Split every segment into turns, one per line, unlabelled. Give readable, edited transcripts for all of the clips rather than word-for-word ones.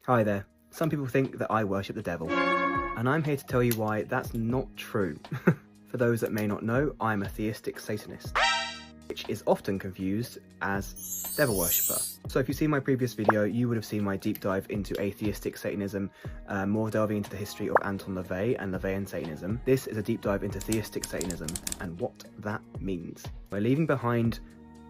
Hi there. Some people think that I worship the devil, and I'm here to tell you why that's not true. For those that may not know, I'm a theistic Satanist, which is often confused as devil worshipper. So if you've seen my previous video, you would have seen my deep dive into atheistic Satanism, more delving into the history of Anton LaVey and LaVeyan Satanism. This is a deep dive into theistic Satanism and what that means. We're leaving behind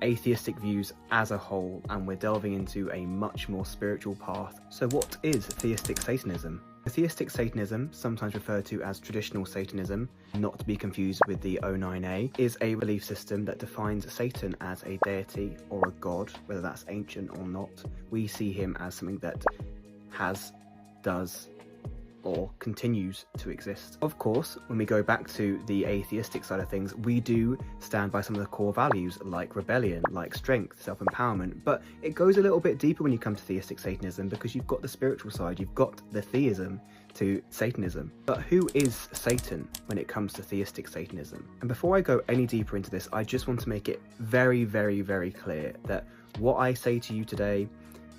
atheistic views as a whole, and we're delving into a much more spiritual path. So what is theistic Satanism? Theistic Satanism, sometimes referred to as traditional Satanism, not to be confused with the O9A, is a belief system that defines Satan as a deity or a god, whether that's ancient or not. We see him as something that has, does, or continues to exist. Of course, when we go back to the atheistic side of things, we do stand by some of the core values like rebellion, like strength, self-empowerment, but it goes a little bit deeper when you come to theistic Satanism because you've got the spiritual side, you've got the theism to Satanism. But who is Satan when it comes to theistic Satanism? And before I go any deeper into this, I just want to make it very, very, very clear that what I say to you today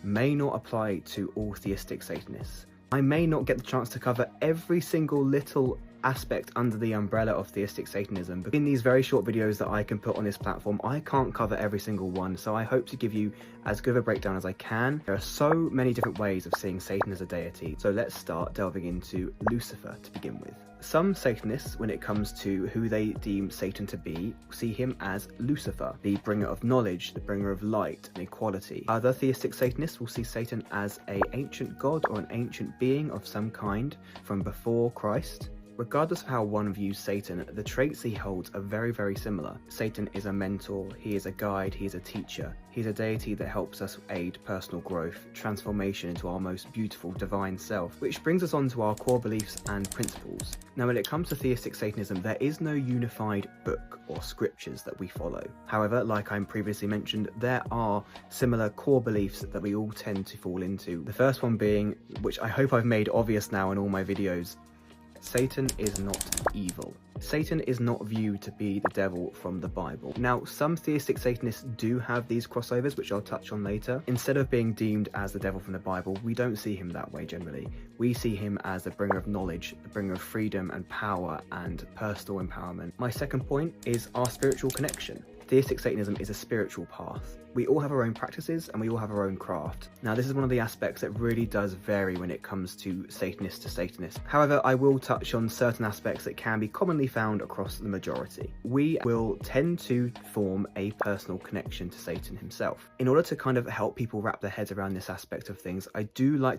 may not apply to all theistic Satanists. I may not get the chance to cover every single little aspect under the umbrella of theistic Satanism, but in these very short videos that I can put on this platform, I can't cover every single one, so I hope to give you as good of a breakdown as I can. There are so many different ways of seeing Satan as a deity, so let's start delving into Lucifer to begin with. Some Satanists, when it comes to who they deem Satan to be, see him as Lucifer, the bringer of knowledge, the bringer of light and equality. Other theistic Satanists will see Satan as an ancient god or an ancient being of some kind from before Christ. Regardless of how one views Satan, the traits he holds are very, very similar. Satan is a mentor, he is a guide, he is a teacher. He's a deity that helps us aid personal growth, transformation into our most beautiful divine self, which brings us on to our core beliefs and principles. Now, when it comes to theistic Satanism, there is no unified book or scriptures that we follow. However, like I previously mentioned, there are similar core beliefs that we all tend to fall into. The first one being, which I hope I've made obvious now in all my videos, Satan is not evil. Satan is not viewed to be the devil from the Bible. Now, some theistic Satanists do have these crossovers, which I'll touch on later. Instead of being deemed as the devil from the Bible, we don't see him that way generally. We see him as the bringer of knowledge, the bringer of freedom and power and personal empowerment. My second point is our spiritual connection. Theistic Satanism is a spiritual path. We all have our own practices and we all have our own craft. Now, this is one of the aspects that really does vary when it comes to Satanist to Satanist. However, I will touch on certain aspects that can be commonly found across the majority. We will tend to form a personal connection to Satan himself. In order to kind of help people wrap their heads around this aspect of things, I do like to